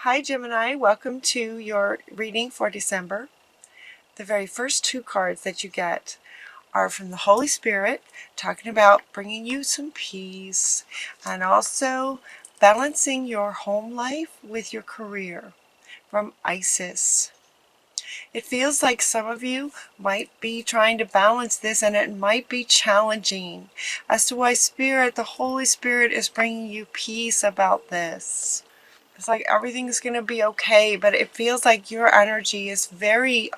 Hi Gemini, welcome to your reading for December. The very first two cards that you get are from the Holy Spirit, talking about bringing you some peace and also balancing your home life with your career, from Isis. It feels like some of you might be trying to balance this, and it might be challenging as to why the Holy Spirit is bringing you peace about this. It's like everything's going to be okay, but it feels like your energy is very,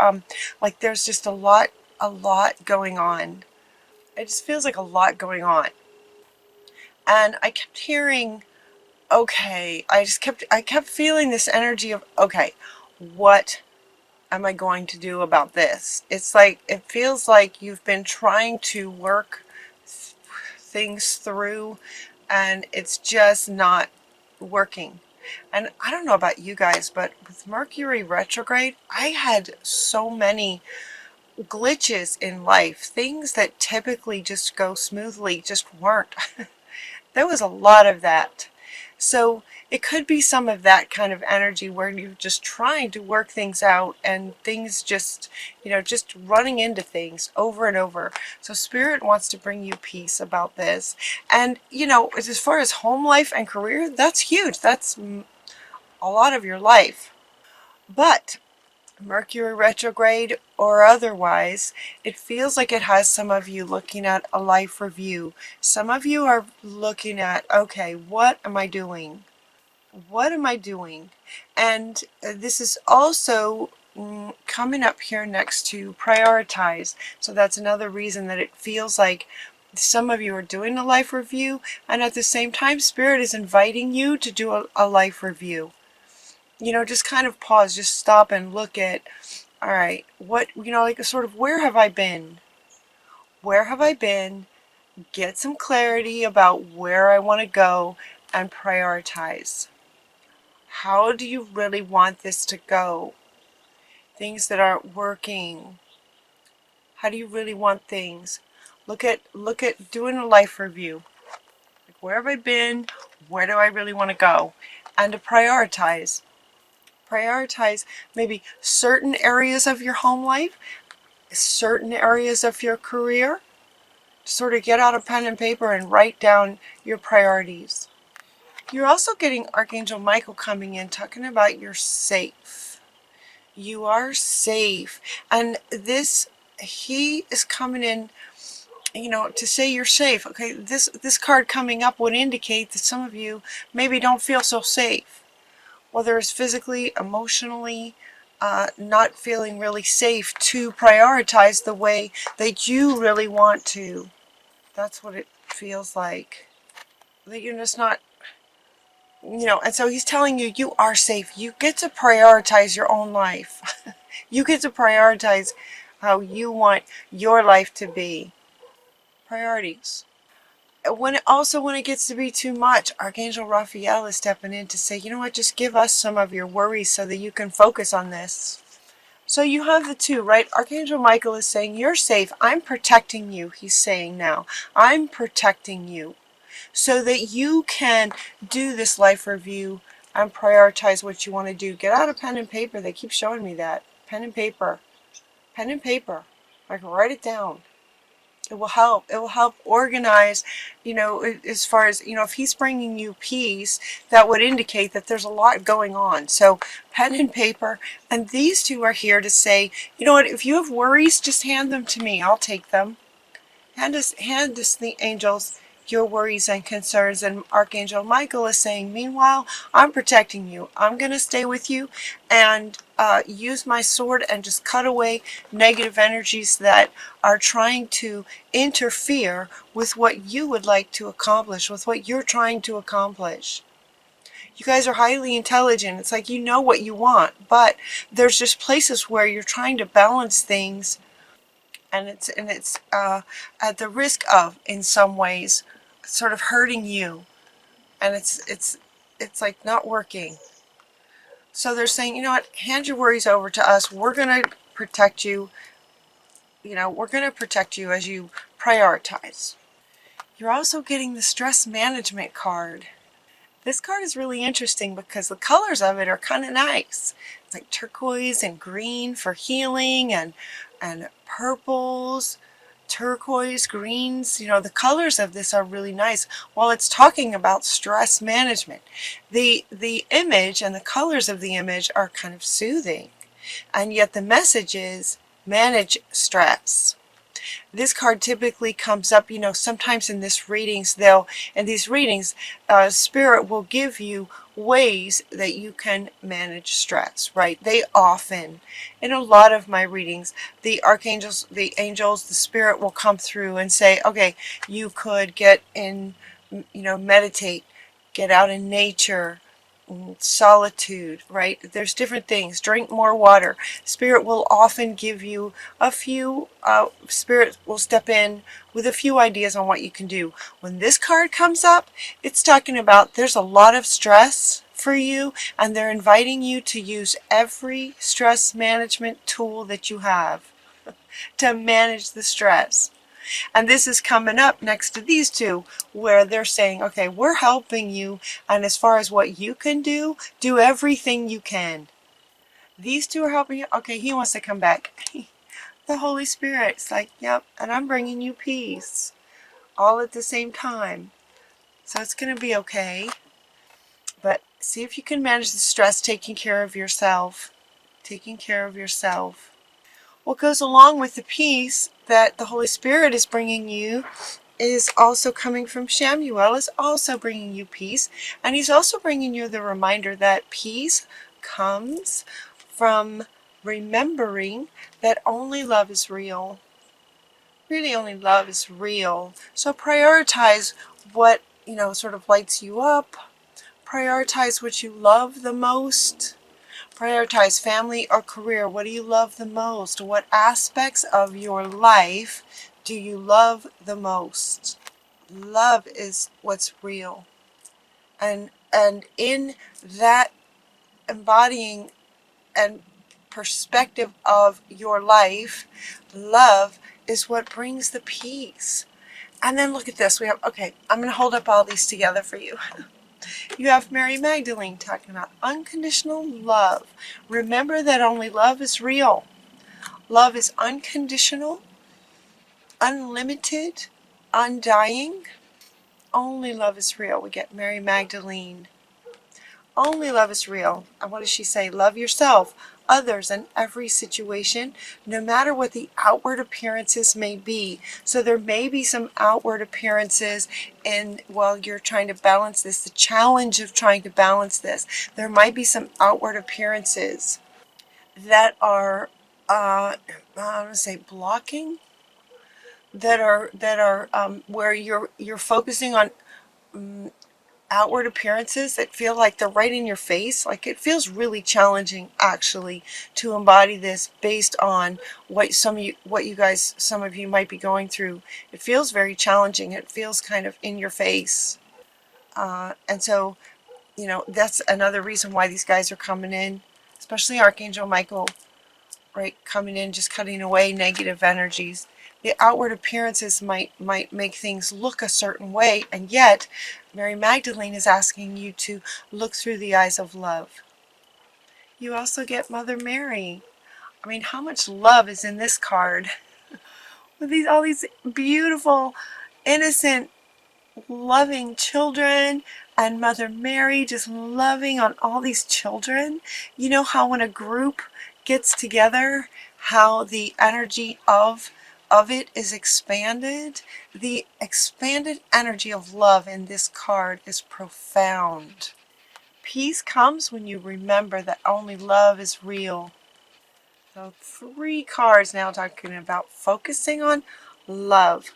like there's just a lot going on. It just feels like a lot going on. And I kept hearing, okay, I kept feeling this energy of, okay, what am I going to do about this? It's like, it feels like you've been trying to work things through and it's just not working. And I don't know about you guys, but with Mercury retrograde, I had so many glitches in life. Things that typically just go smoothly just weren't. There was a lot of that. So it could be some of that kind of energy where you're just trying to work things out and things just, just running into things over and over. So Spirit wants to bring you peace about this. And, as far as home life and career, that's huge. That's a lot of your life. But Mercury retrograde or otherwise, it feels like it has some of you looking at a life review. Some of you are looking at, okay, what am I doing? What am I doing? And this is also coming up here next to prioritize. So that's another reason that it feels like some of you are doing a life review, and at the same time, Spirit is inviting you to do a life review. Just kind of pause, just stop and look at, all right, what, like a sort of, where have I been? Where have I been? Get some clarity about where I want to go and prioritize. How do you really want this to go? Things that aren't working. How do you really want things? Look at doing a life review. Like, where have I been? Where do I really want to go? And to prioritize. Prioritize maybe certain areas of your home life, certain areas of your career. Sort of get out a pen and paper and write down your priorities. You're also getting Archangel Michael coming in, talking about you're safe. You are safe. And he is coming in, to say you're safe. Okay, this card coming up would indicate that some of you maybe don't feel so safe. Whether it's physically, emotionally, not feeling really safe to prioritize the way that you really want to. That's what it feels like. That you're just not, and so he's telling you, you are safe. You get to prioritize your own life. You get to prioritize how you want your life to be. Priorities. When it gets to be too much, Archangel Raphael is stepping in to say, you know what, just give us some of your worries so that you can focus on this. So you have the two, right? Archangel Michael is saying, you're safe. I'm protecting you, he's saying now. I'm protecting you so that you can do this life review and prioritize what you want to do. Get out a pen and paper. They keep showing me that. Pen and paper. Pen and paper. I can write it down. It will help. It will help organize, as far as, if he's bringing you peace, that would indicate that there's a lot going on. So pen and paper, and these two are here to say, you know what, if you have worries, just hand them to me. I'll take them. Hand us the angels your worries and concerns. And Archangel Michael is saying, meanwhile, I'm protecting you. I'm going to stay with you and use my sword and just cut away negative energies that are trying to interfere with what you would like to accomplish, with what you're trying to accomplish. You guys are highly intelligent. It's like you know what you want, but there's just places where you're trying to balance things, and it's at the risk of, in some ways, sort of hurting you, and it's like not working. So they're saying, you know what, hand your worries over to us. We're going to protect you. We're going to protect you as you prioritize. You're also getting the stress management card. This card is really interesting because the colors of it are kind of nice. It's like turquoise and green for healing, and purples, turquoise, greens. You know, the colors of this are really nice. While it's talking about stress management, the image and the colors of the image are kind of soothing, and yet the message is manage stress. This card typically comes up, you know, sometimes in these readings, Spirit will give you ways that you can manage stress, right? They often, in a lot of my readings, the archangels, the angels, the Spirit will come through and say, okay, you could get in, you know, meditate, get out in nature, solitude, right? There's different things. Drink more water. Spirit will often give you a few, Spirit will step in with a few ideas on what you can do. When this card comes up, it's talking about there's a lot of stress for you, and they're inviting you to use every stress management tool that you have to manage the stress. And this is coming up next to these two, where they're saying, okay, we're helping you, and as far as what you can do everything you can. These two are helping you. Okay, he wants to come back. The Holy Spirit's like, yep, and I'm bringing you peace all at the same time. So it's going to be okay. But see if you can manage the stress, taking care of yourself. Taking care of yourself. What goes along with the peace that the Holy Spirit is bringing you is also coming from Shamuel, is also bringing you peace. And he's also bringing you the reminder that peace comes from remembering that only love is real. Really, only love is real. So prioritize what, you know, sort of lights you up. Prioritize what you love the most. Prioritize family or career. What do you love the most? What aspects of your life do you love the most? Love is what's real. And in that embodying and perspective of your life, love is what brings the peace. And then look at this. We have, okay, I'm going to hold up all these together for you. You have Mary Magdalene talking about unconditional love. Remember that only love is real. Love is unconditional, unlimited, undying. Only love is real. We get Mary Magdalene. Only love is real. And what does she say? Love yourself, others, and every situation, no matter what the outward appearances may be. So there may be some outward appearances while you're trying to balance this, the challenge of trying to balance this. There might be some outward appearances that are, I want to say, blocking, that are where you're focusing on outward appearances that feel like they're right in your face. Like, it feels really challenging actually to embody this based on what some of you might be going through. It feels very challenging. It feels kind of in your face. And so, you know, that's another reason why these guys are coming in, especially Archangel Michael, right, coming in, just cutting away negative energies. The outward appearances might make things look a certain way, and yet Mary Magdalene is asking you to look through the eyes of love. You also get Mother Mary. I mean, how much love is in this card? With all these beautiful, innocent, loving children, and Mother Mary just loving on all these children. You know how when a group gets together, how the energy of it is expanded? The expanded energy of love in this card is profound. Peace comes when you remember that only love is real. So 3 cards now talking about focusing on love.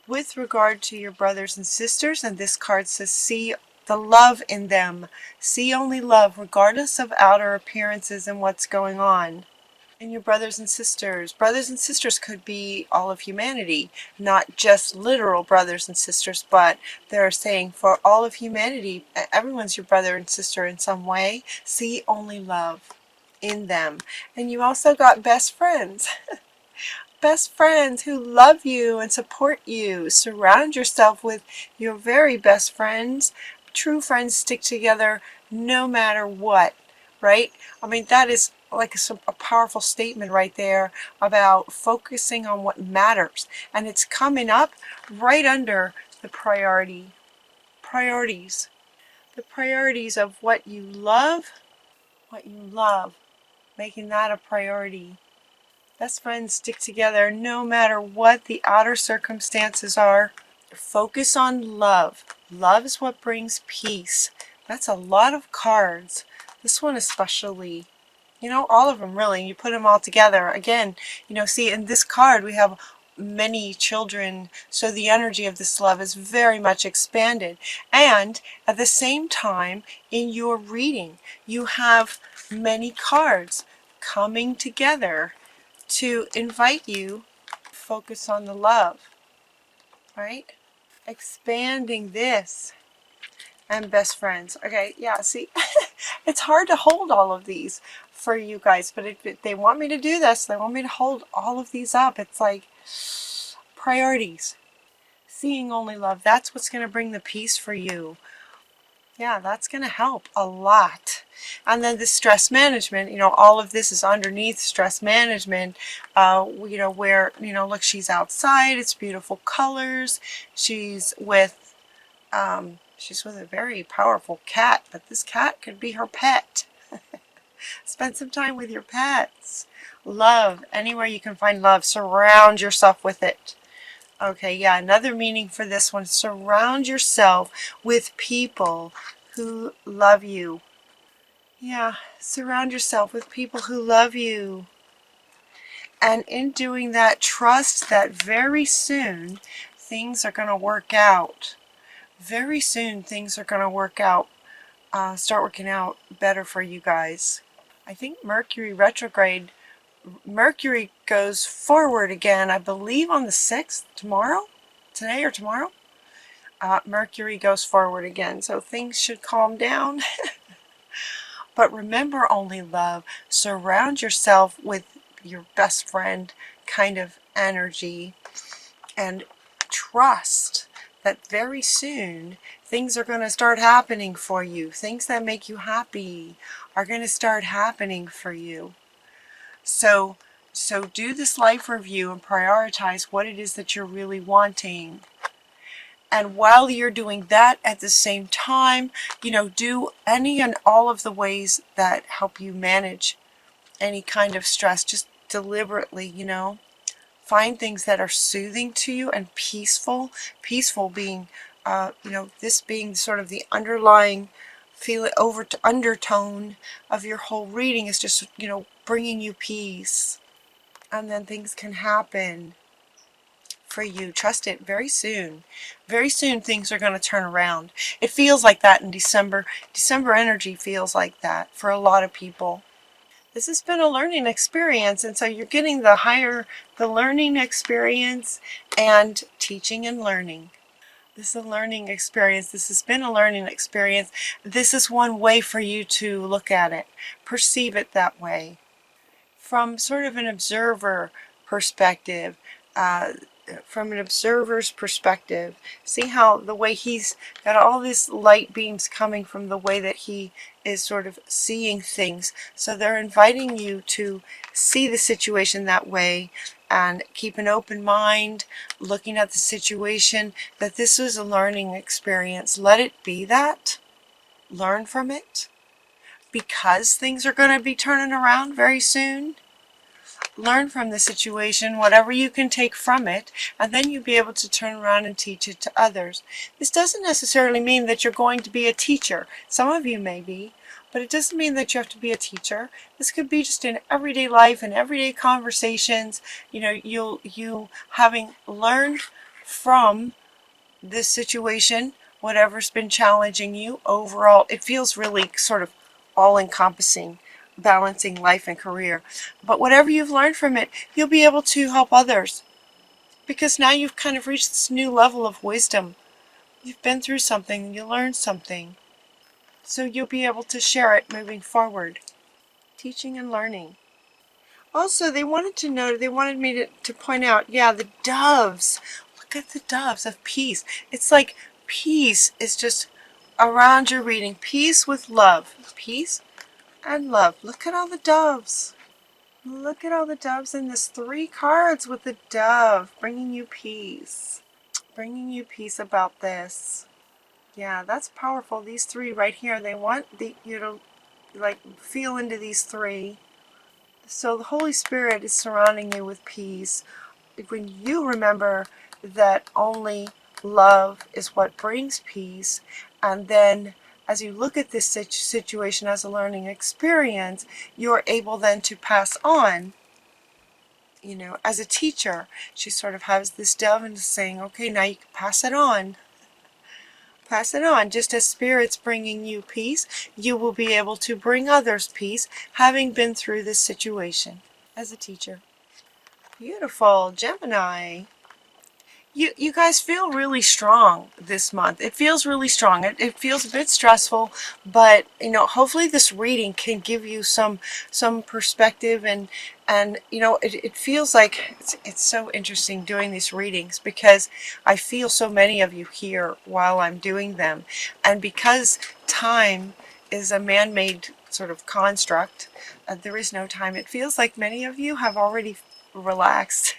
With regard to your brothers and sisters, and this card says see the love in them. See only love regardless of outer appearances and what's going on. And your brothers and sisters. Brothers and sisters could be all of humanity, not just literal brothers and sisters, but they're saying for all of humanity, everyone's your brother and sister in some way. See only love in them. And you also got best friends. Best friends who love you and support you. Surround yourself with your very best friends, true friends stick together no matter what, right? I mean, that is like a powerful statement right there about focusing on what matters. And it's coming up right under the priorities. The priorities of what you love, making that a priority. Best friends stick together no matter what the outer circumstances are. Focus on love. Love is what brings peace. That's a lot of cards. This one especially. You know, all of them really. You put them all together. Again, you know, see in this card we have many children. So the energy of this love is very much expanded. And at the same time, in your reading, you have many cards coming together to invite you to focus on the love, right? Expanding this and best friends. Okay, yeah, see, it's hard to hold all of these for you guys, but if they want me to do this, they want me to hold all of these up. It's like priorities. Seeing only love, that's what's going to bring the peace for you. Yeah, that's going to help a lot. And then the stress management, you know, all of this is underneath stress management, you know, where, you know, look, she's outside, it's beautiful colors, she's with a very powerful cat, but this cat could be her pet. Spend some time with your pets. Love, anywhere you can find love, surround yourself with it. Okay, yeah, another meaning for this one, surround yourself with people who love you. Yeah, surround yourself with people who love you. And in doing that, trust that very soon things are going to work out. Very soon things are going to work out, start working out better for you guys. I think Mercury retrograde, Mercury goes forward again, I believe on the 6th, today or tomorrow. Mercury goes forward again, so things should calm down. But remember only love. Surround yourself with your best friend kind of energy and trust that very soon things are going to start happening for you. Things that make you happy are going to start happening for you. So do this life review and prioritize what it is that you're really wanting. And while you're doing that, at the same time, you know, do any and all of the ways that help you manage any kind of stress. Just deliberately, you know, find things that are soothing to you and peaceful. Peaceful being, you know, this being sort of the underlying undertone of your whole reading is just, you know, bringing you peace. And then things can happen for you. Trust it. Very soon things are going to turn around. It feels like that in December. December energy feels like that for a lot of people. This has been a learning experience, and so you're getting the learning experience and teaching and learning. This is a learning experience. This has been a learning experience. This is one way for you to look at it, perceive it that way. From sort of an observer perspective, from an observer's perspective, see how the way he's got all these light beams coming from the way that he is sort of seeing things. So they're inviting you to see the situation that way and keep an open mind, looking at the situation, that this is a learning experience. Let it be that. Learn from it. Because things are going to be turning around very soon. Learn from the situation, whatever you can take from it, and then you'll be able to turn around and teach it to others. This doesn't necessarily mean that you're going to be a teacher. Some of you may be, but it doesn't mean that you have to be a teacher. This could be just in everyday life and everyday conversations. You know, you having learned from this situation, whatever's been challenging you overall, it feels really sort of all-encompassing, balancing life and career. But whatever you've learned from it, you'll be able to help others, because now you've kind of reached this new level of wisdom. You've been through something, you learned something, so you'll be able to share it moving forward. Teaching and learning. Also, they wanted me to point out, yeah, the doves. Look at the doves of peace. It's like peace is just around your reading. Peace with love. Peace and love. Look at all the doves. Look at all the doves in this 3 cards with the dove bringing you peace. Bringing you peace about this. Yeah, that's powerful. These 3 right here, they want you to like feel into these 3. So the Holy Spirit is surrounding you with peace. When you remember that only love is what brings peace, and then as you look at this situation as a learning experience, you're able then to pass on. You know, as a teacher, she sort of has this dove and is saying, okay, now you can pass it on. Pass it on. Just as Spirit's bringing you peace, you will be able to bring others peace, having been through this situation as a teacher. Beautiful. Gemini. You guys feel really strong this month. It feels really strong. It feels a bit stressful, but you know, hopefully this reading can give you some perspective, and you know, it feels like it's so interesting doing these readings because I feel so many of you here while I'm doing them, and because time is a man-made sort of construct, there is no time. It feels like many of you have already relaxed.